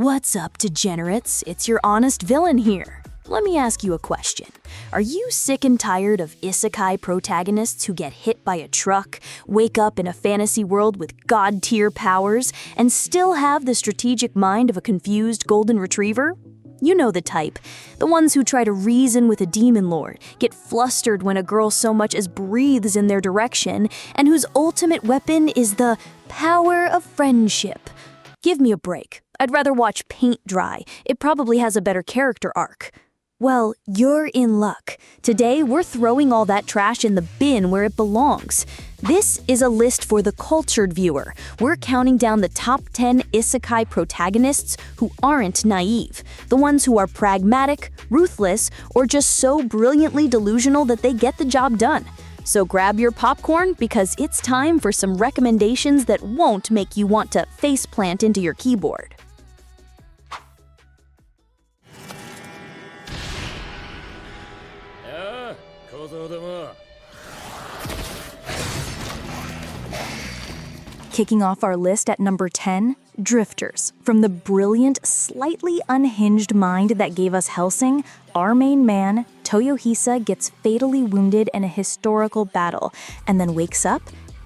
What's up, degenerates? It's your honest villain here. Let me ask you a question. Are you sick and tired of Isekai protagonists who get hit by a truck, wake up in a fantasy world with god-tier powers, and still have the strategic mind of a confused golden retriever? You know the type. The ones who try to reason with a demon lord, get flustered when a girl so much as breathes in their direction, and whose ultimate weapon is the power of friendship. Give me a break. I'd rather watch paint dry. It probably has a better character arc. Well, you're in luck. Today, we're throwing all that trash in the bin where it belongs. This is a list for the cultured viewer. We're counting down the top 10 Isekai protagonists who aren't naive, the ones who are pragmatic, ruthless, or just so brilliantly delusional that they get the job done. So grab your popcorn because it's time for some recommendations that won't make you want to faceplant into your keyboard. Kicking off our list at number 10, Drifters. From the brilliant, slightly unhinged mind that gave us Hellsing, our main man, Toyohisa, gets fatally wounded in a historical battle and then wakes up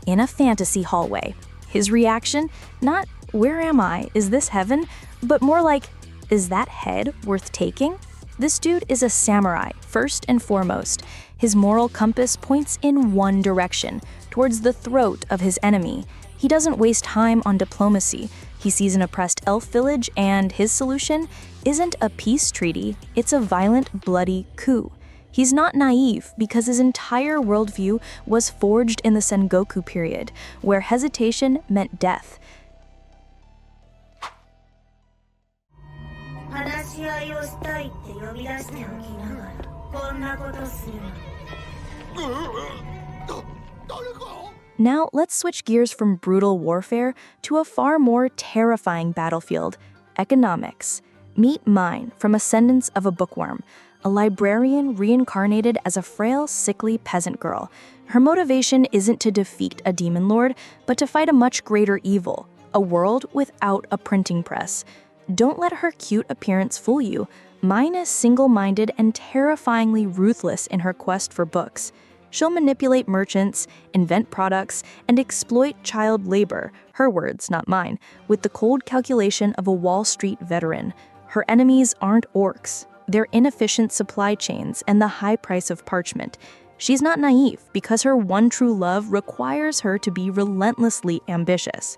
in a fantasy hallway. His reaction? Not, where am I? Is this heaven? But more like, is that head worth taking? This dude is a samurai, first and foremost. His moral compass points in one direction, towards the throat of his enemy. He doesn't waste time on diplomacy. He sees an oppressed elf village, and his solution isn't a peace treaty, it's a violent, bloody coup. He's not naive because his entire worldview was forged in the Sengoku period, where hesitation meant death. Now, let's switch gears from brutal warfare to a far more terrifying battlefield, economics. Meet Mine from Ascendance of a Bookworm, a librarian reincarnated as a frail, sickly peasant girl. Her motivation isn't to defeat a demon lord, but to fight a much greater evil, a world without a printing press. Don't let her cute appearance fool you. Mine is single-minded and terrifyingly ruthless in her quest for books. She'll manipulate merchants, invent products, and exploit child labor, her words, not mine, with the cold calculation of a Wall Street veteran. Her enemies aren't orcs. They're inefficient supply chains and the high price of parchment. She's not naive because her one true love requires her to be relentlessly ambitious.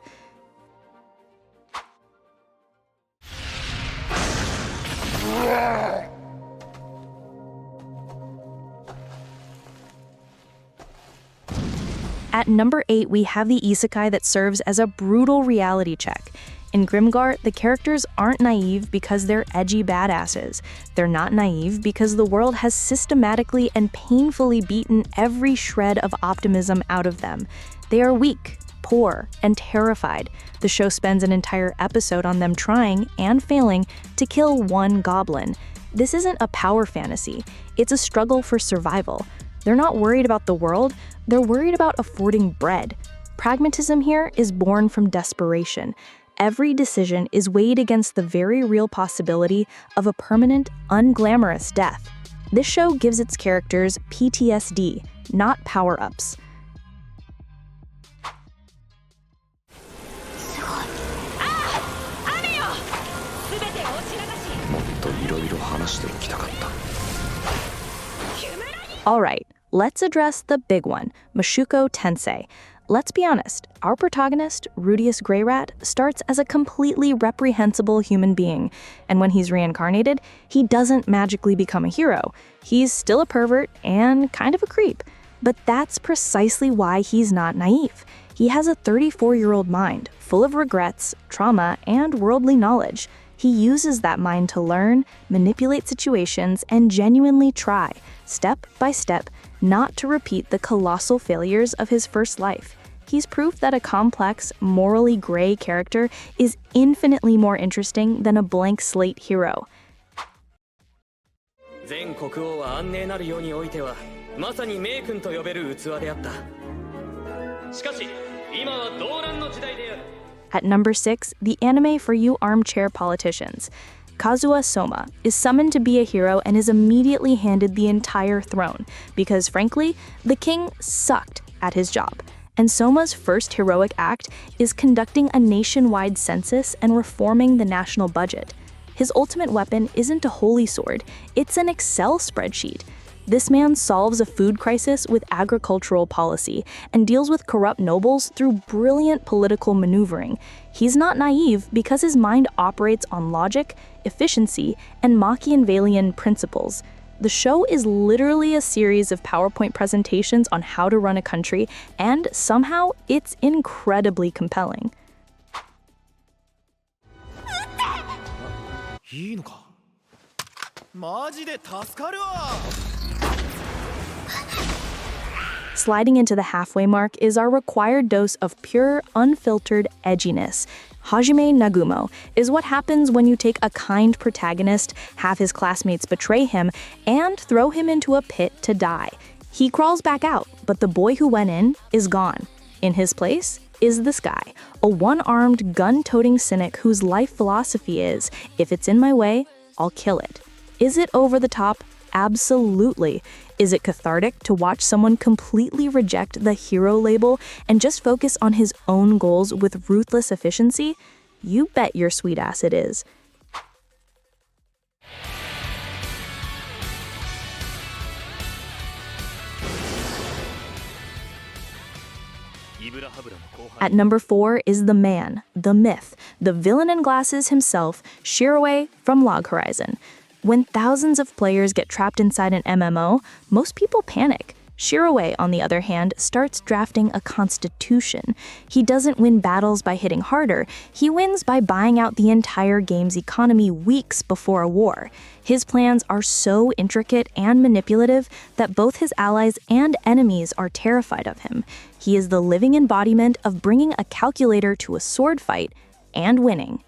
At number 8, we have the isekai that serves as a brutal reality check. In Grimgar, the characters aren't naive because they're edgy badasses. They're not naive because the world has systematically and painfully beaten every shred of optimism out of them. They are weak, poor, and terrified. The show spends an entire episode on them trying and failing to kill one goblin. This isn't a power fantasy. It's a struggle for survival. They're not worried about the world, they're worried about affording bread. Pragmatism here is born from desperation. Every decision is weighed against the very real possibility of a permanent, unglamorous death. This show gives its characters PTSD, not power-ups. All right, let's address the big one, Mushoku Tensei. Let's be honest, our protagonist, Rudius Greyrat, starts as a completely reprehensible human being, and when he's reincarnated, he doesn't magically become a hero. He's still a pervert and kind of a creep. But that's precisely why he's not naive. He has a 34-year-old mind, full of regrets, trauma, and worldly knowledge. He uses that mind to learn, manipulate situations, and genuinely try, step by step, not to repeat the colossal failures of his first life. He's proof that a complex, morally gray character is infinitely more interesting than a blank slate hero. At number 6, the anime for you armchair politicians. Kazuha Soma is summoned to be a hero and is immediately handed the entire throne because, frankly, the king sucked at his job. And Soma's first heroic act is conducting a nationwide census and reforming the national budget. His ultimate weapon isn't a holy sword, it's an Excel spreadsheet. This man solves a food crisis with agricultural policy and deals with corrupt nobles through brilliant political maneuvering. He's not naive because his mind operates on logic, efficiency, and Machiavellian principles. The show is literally a series of PowerPoint presentations on how to run a country, and somehow it's incredibly compelling. いいのかマジで助かるわ Sliding into the halfway mark is our required dose of pure, unfiltered edginess. Hajime Nagumo is what happens when you take a kind protagonist, have his classmates betray him, and throw him into a pit to die. He crawls back out, but the boy who went in is gone. In his place is this guy, a one-armed, gun-toting cynic whose life philosophy is, if it's in my way, I'll kill it. Is it over the top? Absolutely. Is it cathartic to watch someone completely reject the hero label and just focus on his own goals with ruthless efficiency? You bet your sweet ass it is. At number 4 is the man, the myth, the villain in glasses himself, Shiroi from Log Horizon. When thousands of players get trapped inside an MMO, most people panic. Shiroi, on the other hand, starts drafting a constitution. He doesn't win battles by hitting harder, he wins by buying out the entire game's economy weeks before a war. His plans are so intricate and manipulative that both his allies and enemies are terrified of him. He is the living embodiment of bringing a calculator to a sword fight and winning.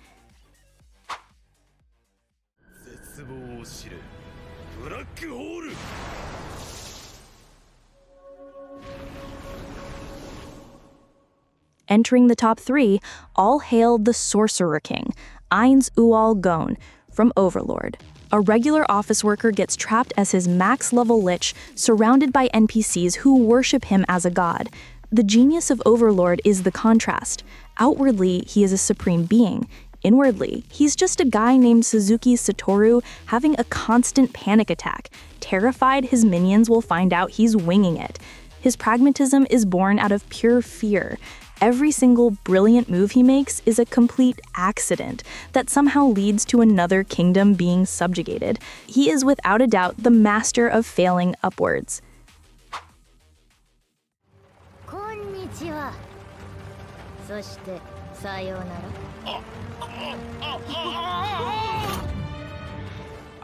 Entering the top 3, all hail the Sorcerer King, Ainz Ual Gon, from Overlord. A regular office worker gets trapped as his max-level lich, surrounded by NPCs who worship him as a god. The genius of Overlord is the contrast. Outwardly, he is a supreme being. Inwardly, he's just a guy named Suzuki Satoru having a constant panic attack. Terrified his minions will find out he's winging it. His pragmatism is born out of pure fear. Every single brilliant move he makes is a complete accident that somehow leads to another kingdom being subjugated. He is without a doubt the master of failing upwards. Konnichiwa. そしてさようなら.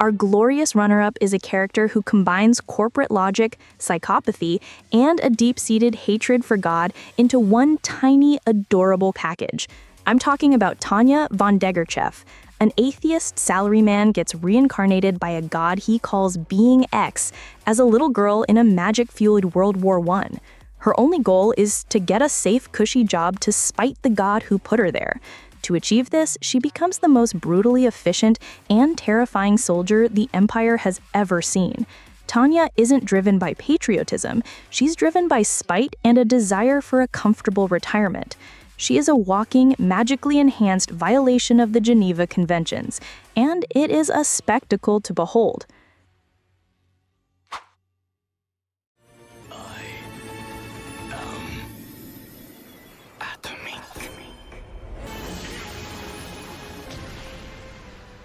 Our glorious runner-up is a character who combines corporate logic, psychopathy, and a deep-seated hatred for God into one tiny, adorable package. I'm talking about Tanya von Degerchev. An atheist salaryman gets reincarnated by a god he calls Being X as a little girl in a magic-fueled World War I. Her only goal is to get a safe, cushy job to spite the god who put her there. To achieve this, she becomes the most brutally efficient and terrifying soldier the Empire has ever seen. Tanya isn't driven by patriotism, she's driven by spite and a desire for a comfortable retirement. She is a walking, magically enhanced violation of the Geneva Conventions, and it is a spectacle to behold.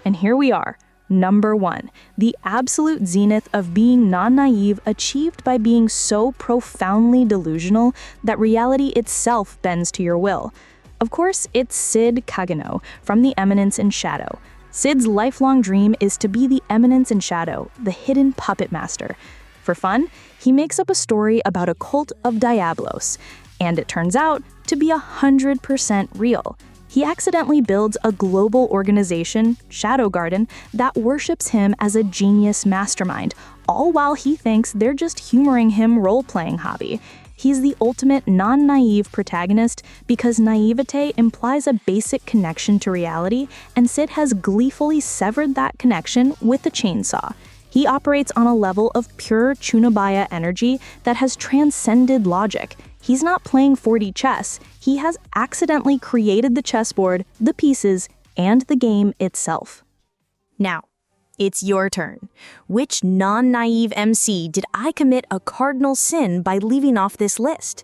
And here we are, number 1, the absolute zenith of being non-naive achieved by being so profoundly delusional that reality itself bends to your will. Of course, it's Cid Kageno from The Eminence in Shadow. Cid's lifelong dream is to be the Eminence in Shadow, the hidden puppet master. For fun, he makes up a story about a cult of Diablos, and it turns out to be 100% real. He accidentally builds a global organization, Shadow Garden, that worships him as a genius mastermind, all while he thinks they're just humoring him role-playing hobby. He's the ultimate non-naive protagonist because naivete implies a basic connection to reality, and Sid has gleefully severed that connection with the chainsaw. He operates on a level of pure Chunabaya energy that has transcended logic. He's not playing 4D chess, he has accidentally created the chessboard, the pieces, and the game itself. Now, it's your turn. Which non-naive MC did I commit a cardinal sin by leaving off this list?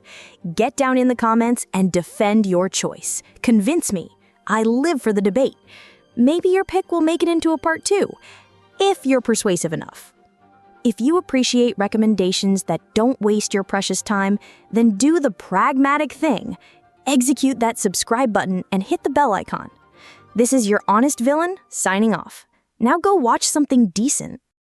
Get down in the comments and defend your choice. Convince me. I live for the debate. Maybe your pick will make it into a part 2, if you're persuasive enough. If you appreciate recommendations that don't waste your precious time, then do the pragmatic thing. Execute that subscribe button and hit the bell icon. This is your honest villain, signing off. Now go watch something decent.